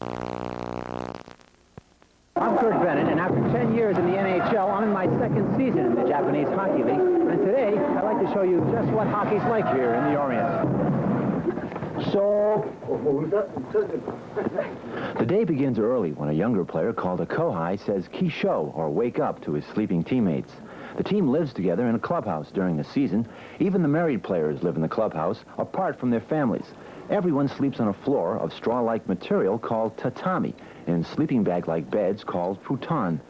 I'm Curt Bennett, and after 10 years in the NHL, I'm in my second season in the Japanese Hockey League. And today, I'd like to show you just what hockey's like here in the Orient. The day begins early when a younger player called a kohai says kisho, or wake up, to his sleeping teammates. The team lives together in a clubhouse during the season. Even the married players live in the clubhouse, apart from their families. Everyone sleeps on a floor of straw-like material called tatami, in sleeping bag-like beds called futon.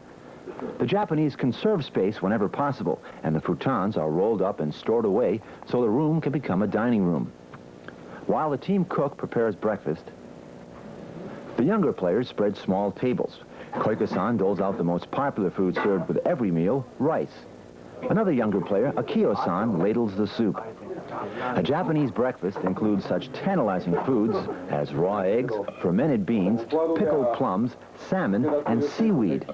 The Japanese conserve space whenever possible, and the futons are rolled up and stored away so the room can become a dining room. While the team cook prepares breakfast, the younger players spread small tables. Koike-san doles out the most popular food served with every meal, rice. Another younger player, Akio-san, ladles the soup. A Japanese breakfast includes such tantalizing foods as raw eggs, fermented beans, pickled plums, salmon, and seaweed.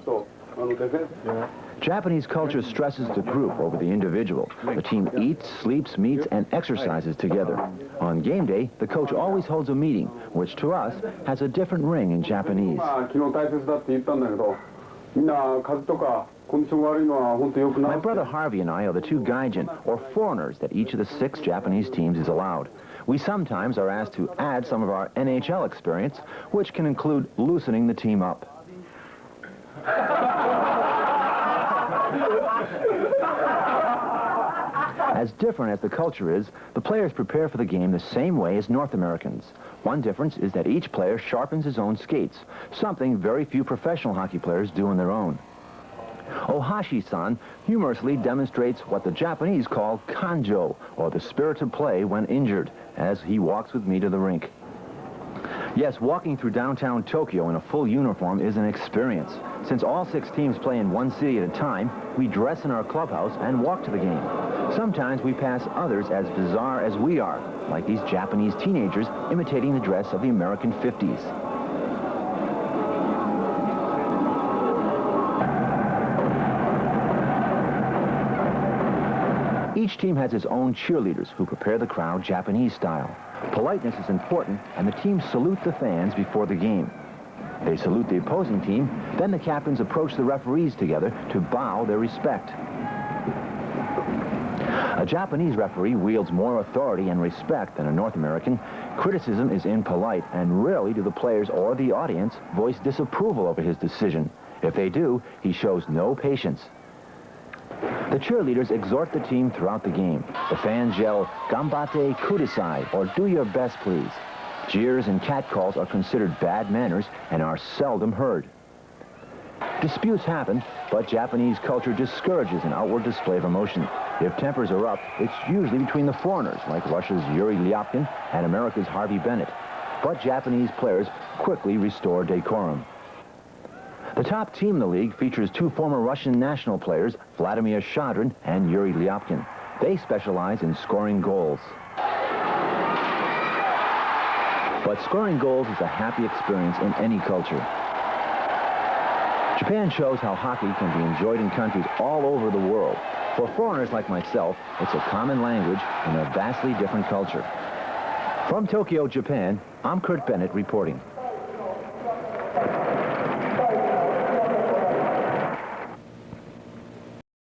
Japanese culture stresses the group over the individual. The team eats, sleeps, meets, and exercises together. On game day, the coach always holds a meeting, which to us has a different ring in Japanese. My brother Harvey and I are the two gaijin, or foreigners, that each of the 6 Japanese teams is allowed. We sometimes are asked to add some of our NHL experience, which can include loosening the team up. As different as the culture is, the players prepare for the game the same way as North Americans. One difference is that each player sharpens his own skates, something very few professional hockey players do on their own. Ohashi-san humorously demonstrates what the Japanese call kanjo, or the spirit of play when injured, as he walks with me to the rink. Yes, walking through downtown Tokyo in a full uniform is an experience. Since all 6 teams play in one city at a time, we dress in our clubhouse and walk to the game. Sometimes we pass others as bizarre as we are, like these Japanese teenagers imitating the dress of the American 50s. Each team has its own cheerleaders who prepare the crowd Japanese style. Politeness is important, and the teams salute the fans before the game. They salute the opposing team, then the captains approach the referees together to bow their respect. A Japanese referee wields more authority and respect than a North American. Criticism is impolite, and rarely do the players or the audience voice disapproval over his decision. If they do, he shows no patience. The cheerleaders exhort the team throughout the game. The fans yell, "Ganbatte kudasai," or "do your best, please." Jeers and catcalls are considered bad manners and are seldom heard. Disputes happen, but Japanese culture discourages an outward display of emotion. If tempers are up, it's usually between the foreigners, like Russia's Yuri Lyapkin and America's Harvey Bennett. But Japanese players quickly restore decorum. The top team in the league features 2 former Russian national players, Vladimir Shadrin and Yuri Lyapkin. They specialize in scoring goals. But scoring goals is a happy experience in any culture. Japan shows how hockey can be enjoyed in countries all over the world. For foreigners like myself, it's a common language in a vastly different culture. From Tokyo, Japan, I'm Curt Bennett reporting.